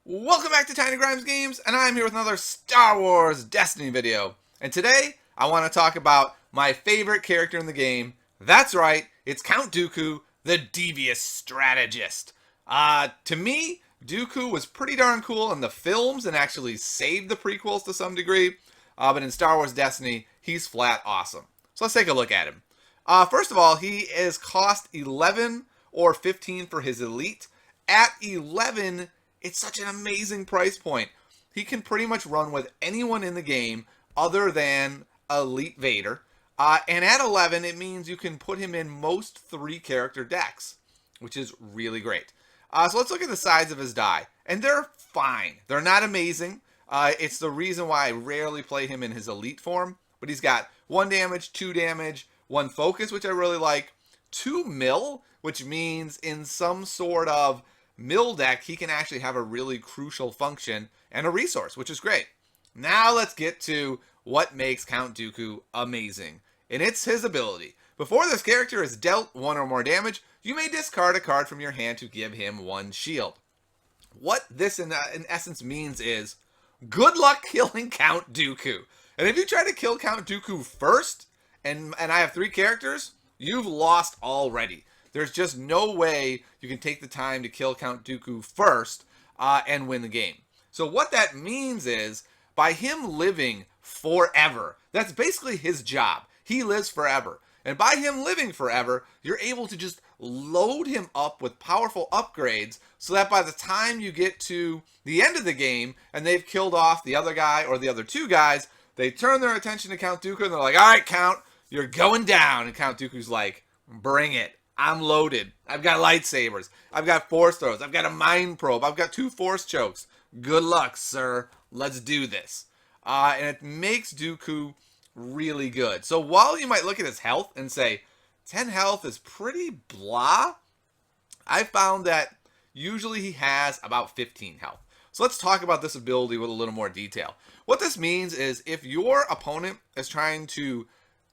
Welcome back to Tiny Grimes Games, and I'm here with another Star Wars Destiny video. And today, I want to talk about my favorite character in the game. That's right, it's Count Dooku, the devious strategist. To me, Dooku was pretty darn cool in the films and actually saved the prequels to some degree. But in Star Wars Destiny, he's flat awesome. So let's take a look at him. First of all, he is cost 11 or 15 for his elite. At 11, it's such an amazing price point. He can pretty much run with anyone in the game other than Elite Vader. And at 11, it means you can put him in most 3-character decks, which is really great. So let's look at the size of his die. And they're fine. They're not amazing. It's the reason why I rarely play him in his Elite form. But he's got 1 damage, 2 damage, 1 focus, which I really like, 2 mill, which means in some sort of mill deck, he can actually have a really crucial function and a resource, which is great. Now let's get to what makes Count Dooku amazing, and it's his ability. Before this character is dealt 1 or more damage, you may discard a card from your hand to give him 1 shield. What this in essence means is, good luck killing Count Dooku. And if you try to kill Count Dooku first, and I have 3 characters, you've lost already. There's just no way you can take the time to kill Count Dooku first and win the game. So what that means is, by him living forever, that's basically his job. He lives forever. And by him living forever, you're able to just load him up with powerful upgrades so that by the time you get to the end of the game and they've killed off the other guy or the other 2 guys, they turn their attention to Count Dooku and they're like, all right, Count, you're going down. And Count Dooku's like, bring it. I'm loaded. I've got lightsabers. I've got force throws. I've got a mind probe. I've got 2 force chokes. Good luck, sir. Let's do this. And it makes Dooku really good. So while you might look at his health and say, 10 health is pretty blah, I found that usually he has about 15 health. So let's talk about this ability with a little more detail. What this means is if your opponent is trying to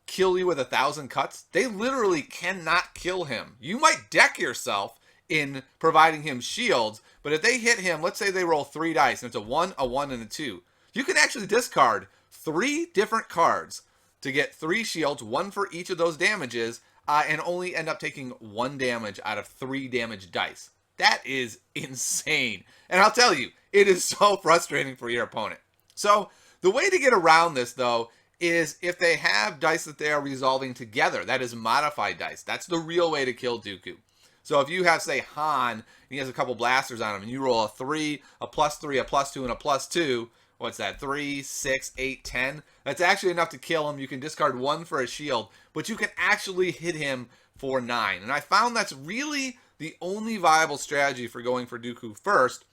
kill you with 1,000 cuts, they literally cannot kill him. You might deck yourself in providing him shields, but if they hit him, let's say they roll 3 dice and it's a 1, a 1, and a 2, you can actually discard 3 different cards to get 3 shields, 1 for each of those damages, and only end up taking 1 damage out of 3 damage dice. That is insane. And I'll tell you, it is so frustrating for your opponent. So the way to get around this, though, is if they have dice that they are resolving together. That is modified dice. That's the real way to kill Dooku. So if you have, say, Han, and he has a couple blasters on him, and you roll a 3, a +3, a +2, and a +2, what's that, 3, 6, 8, 10? That's actually enough to kill him. You can discard 1 for a shield, but you can actually hit him for 9. And I found that's really the only viable strategy for going for Dooku first,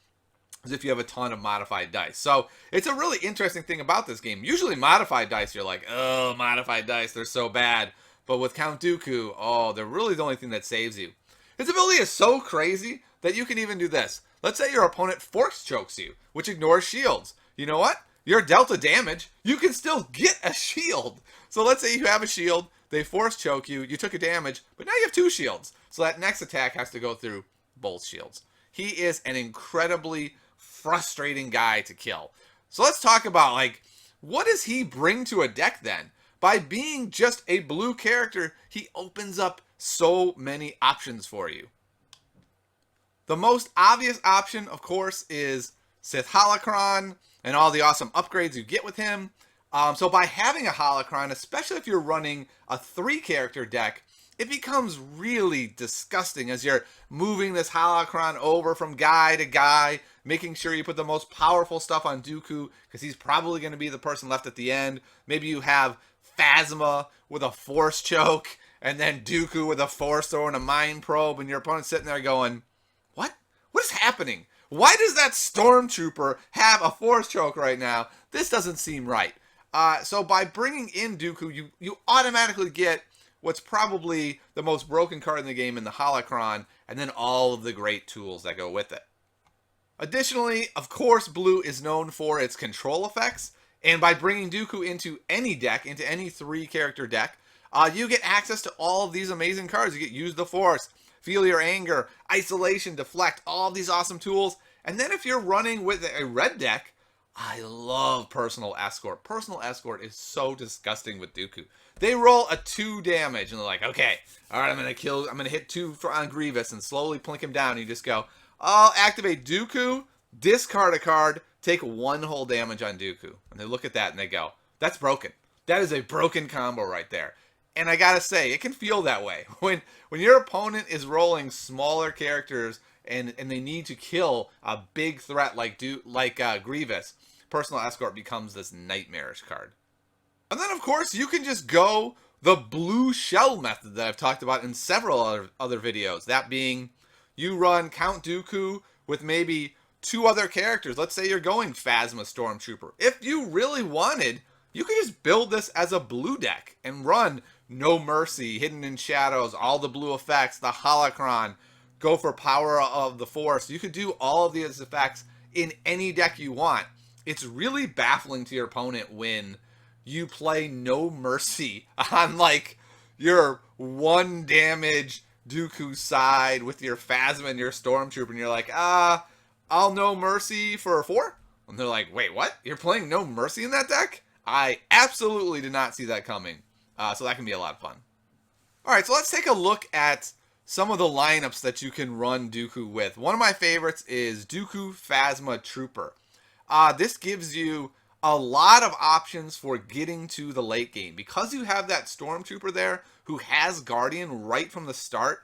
is if you have a ton of modified dice. So it's a really interesting thing about this game. Usually modified dice, you're like, oh, modified dice, they're so bad. But with Count Dooku, oh, they're really the only thing that saves you. His ability is so crazy that you can even do this. Let's say your opponent force chokes you, which ignores shields. You know what? You're dealt a damage. You can still get a shield. So let's say you have a shield, they force choke you, you took a damage, but now you have 2 shields. So that next attack has to go through both shields. He is an incredibly frustrating guy to kill. So let's talk about, like, what does he bring to a deck then? By being just a blue character, he opens up so many options for you. The most obvious option, of course, is Sith Holocron and all the awesome upgrades you get with him. So by having a Holocron, especially if you're running a 3-character deck, it becomes really disgusting as you're moving this Holocron over from guy to guy, making sure you put the most powerful stuff on Dooku, because he's probably going to be the person left at the end. Maybe you have Phasma with a force choke, and then Dooku with a force throw and a mind probe, and your opponent's sitting there going, what? What is happening? Why does that stormtrooper have a force choke right now? This doesn't seem right. So by bringing in Dooku, you automatically get what's probably the most broken card in the game in the Holocron, and then all of the great tools that go with it. Additionally, of course, blue is known for its control effects, and by bringing Dooku into any deck, into any 3-character deck, you get access to all of these amazing cards. You get Use the Force, Feel Your Anger, Isolation, Deflect, all of these awesome tools, And then if you're running with a red deck, I love Personal Escort. Personal Escort is so disgusting with Dooku. They roll a 2 damage, and they're like, okay, all right, I'm going to hit 2 on Grievous and slowly plink him down. And you just go, I'll activate Dooku, discard a card, take 1 whole damage on Dooku. And they look at that and they go, that's broken. That is a broken combo right there. And I gotta say, it can feel that way. When your opponent is rolling smaller characters and they need to kill a big threat like Grievous, Personal Escort becomes this nightmarish card. And then, of course, you can just go the blue shell method that I've talked about in several other videos. That being, you run Count Dooku with maybe 2 other characters. Let's say you're going Phasma Stormtrooper. If you really wanted, you could just build this as a blue deck and run No Mercy, Hidden in Shadows, all the blue effects, the Holocron, go for Power of the Force. You could do all of these effects in any deck you want. It's really baffling to your opponent when you play No Mercy on like your 1 damage Dooku side with your Phasma and your Stormtrooper, and you're like, I'll No Mercy for 4? And they're like, wait, what? You're playing No Mercy in that deck? I absolutely did not see that coming. So that can be a lot of fun. Alright, so let's take a look at some of the lineups that you can run Dooku with. One of my favorites is Dooku Phasma Trooper. This gives you a lot of options for getting to the late game. Because you have that Stormtrooper there who has Guardian right from the start,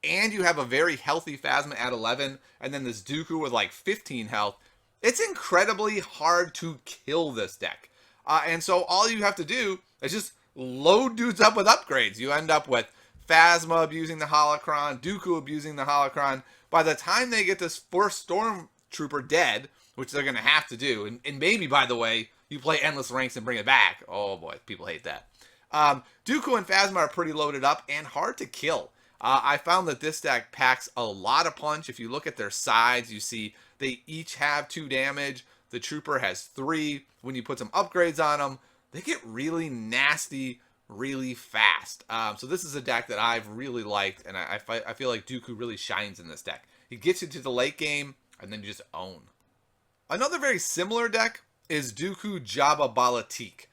and you have a very healthy Phasma at 11, and then this Dooku with like 15 health, it's incredibly hard to kill this deck. And so all you have to do is just load dudes up with upgrades. You end up with Phasma abusing the Holocron, Dooku abusing the Holocron. By the time they get this first Stormtrooper dead, which they're going to have to do, and maybe, by the way, you play Endless Ranks and bring it back. Oh boy, people hate that. Dooku and Phasma are pretty loaded up and hard to kill. I found that this deck packs a lot of punch. If you look at their sides, you see they each have 2 damage. The Trooper has 3. When you put some upgrades on them, they get really nasty really fast. So this is a deck that I've really liked, and I feel like Dooku really shines in this deck. He gets you to the late game, and then you just own. Another very similar deck is Dooku Jabba Balatik.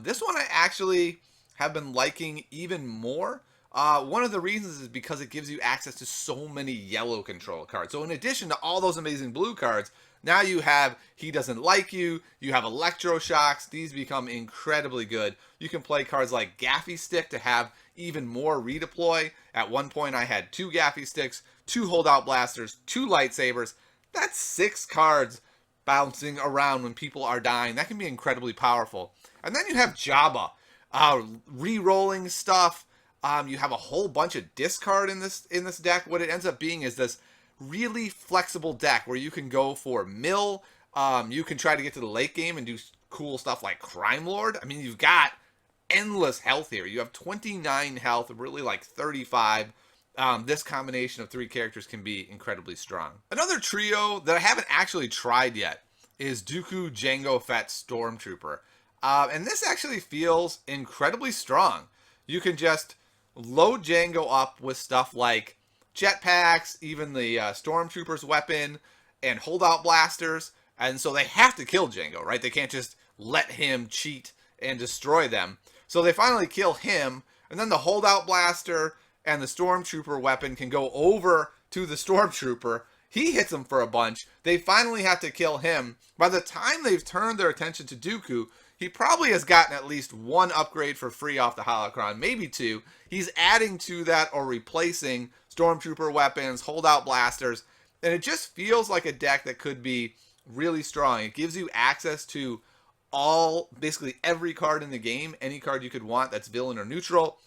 This one I actually have been liking even more. One of the reasons is because it gives you access to so many yellow control cards. So in addition to all those amazing blue cards, now you have He Doesn't Like You, you have Electroshocks. These become incredibly good. You can play cards like Gaffy Stick to have even more redeploy. At one point I had 2 Gaffy Sticks, 2 Holdout Blasters, 2 Lightsabers. That's 6 cards bouncing around when people are dying. That can be incredibly powerful. And then you have Jabba, re-rolling stuff. You have a whole bunch of discard in this deck. What it ends up being is this really flexible deck where you can go for mill. You can try to get to the late game and do cool stuff like Crime Lord. I mean, you've got endless health here. You have 29 health, really like 35. This combination of 3 characters can be incredibly strong. Another trio that I haven't actually tried yet is Dooku Jango Fett Stormtrooper. And this actually feels incredibly strong. You can just load Jango up with stuff like jetpacks, even the Stormtrooper's weapon, and holdout blasters. And so they have to kill Jango, right? They can't just let him cheat and destroy them. So they finally kill him, and then the holdout blaster and the Stormtrooper weapon can go over to the Stormtrooper. He hits them for a bunch. They finally have to kill him. By the time they've turned their attention to Dooku, he probably has gotten at least 1 upgrade for free off the Holocron, maybe 2. He's adding to that or replacing Stormtrooper weapons, holdout blasters, and it just feels like a deck that could be really strong. It gives you access to basically every card in the game, any card you could want that's villain or neutral.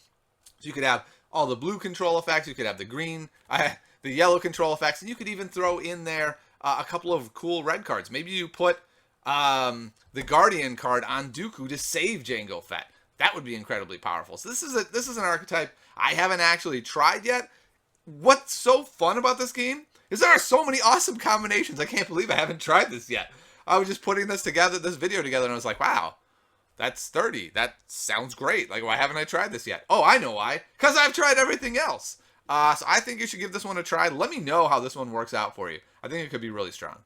So you could have all the blue control effects, you could have the green, the yellow control effects, and you could even throw in there a couple of cool red cards. Maybe you put the Guardian card on Dooku to save Jango Fett. That would be incredibly powerful. So this is an archetype I haven't actually tried yet. What's so fun about this game is there are so many awesome combinations. I can't believe I haven't tried this yet. I was just putting this video together, and I was like, wow, that's 30. That sounds great. Like, why haven't I tried this yet? Oh, I know why. Because I've tried everything else. So I think you should give this one a try. Let me know how this one works out for you. I think it could be really strong.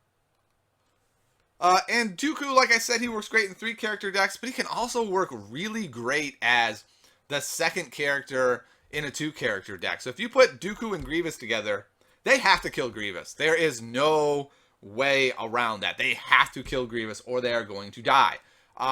And Dooku, like I said, he works great in 3-character decks, but he can also work really great as the second character in a 2-character deck. So if you put Dooku and Grievous together, they have to kill Grievous. There is no way around that. They have to kill Grievous or they are going to die.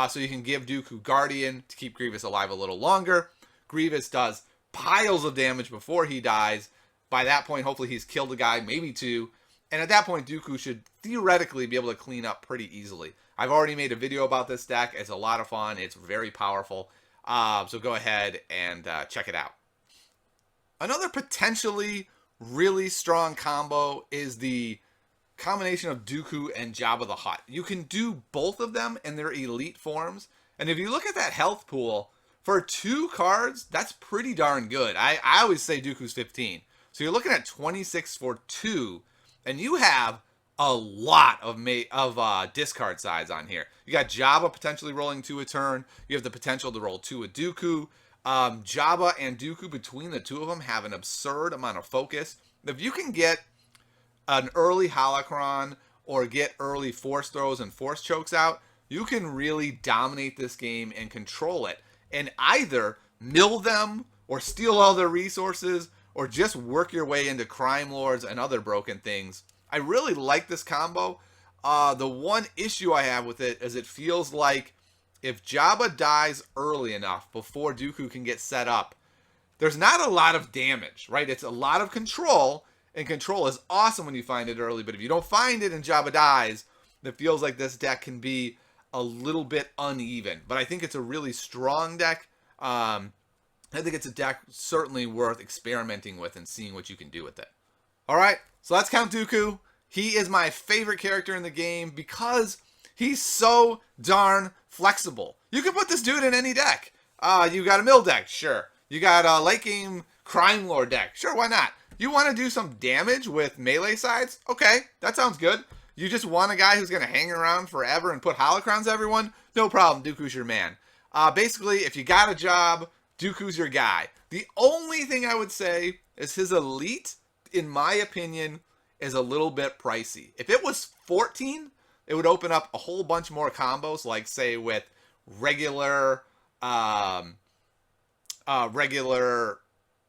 So you can give Dooku Guardian to keep Grievous alive a little longer. Grievous does piles of damage before he dies. By that point, hopefully he's killed a guy, maybe 2. And at that point, Dooku should theoretically be able to clean up pretty easily. I've already made a video about this deck. It's a lot of fun. It's very powerful. So go ahead and check it out. Another potentially really strong combo is the combination of Dooku and Jabba the Hutt. You can do both of them in their elite forms. And if you look at that health pool, for 2 cards, that's pretty darn good. I always say Dooku's 15. So you're looking at 26 for 2. And you have a lot of discard sides on here. You got Jabba potentially rolling 2 a turn. You have the potential to roll 2 a Dooku. Jabba and Dooku, between the 2 of them, have an absurd amount of focus. If you can get an early holocron or get early force throws and force chokes out, you can really dominate this game and control it. And either mill them or steal all their resources or just work your way into Crime Lords and other broken things. I really like this combo. The one issue I have with it is it feels like if Jabba dies early enough before Dooku can get set up, there's not a lot of damage, right? It's a lot of control, and control is awesome when you find it early, but if you don't find it and Jabba dies, it feels like this deck can be a little bit uneven. But I think it's a really strong deck. I think it's a deck certainly worth experimenting with and seeing what you can do with it. All right, so that's Count Dooku. He is my favorite character in the game because he's so darn flexible. You can put this dude in any deck. You got a mill deck, sure. You got a late game Crime Lord deck, sure, why not? You want to do some damage with melee sides? Okay, that sounds good. You just want a guy who's going to hang around forever and put holocrons everyone? No problem, Dooku's your man. Basically, if you got a job, Dooku's your guy. The only thing I would say is his elite, in my opinion, is a little bit pricey. If it was 14, it would open up a whole bunch more combos, like say with regular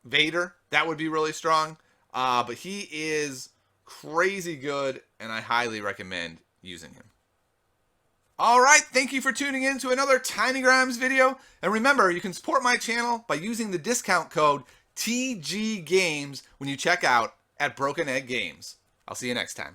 Vader. That would be really strong. But he is crazy good, and I highly recommend using him. Alright, thank you for tuning in to another Tiny Grimes video. And remember, you can support my channel by using the discount code TGGames when you check out at Broken Egg Games. I'll see you next time.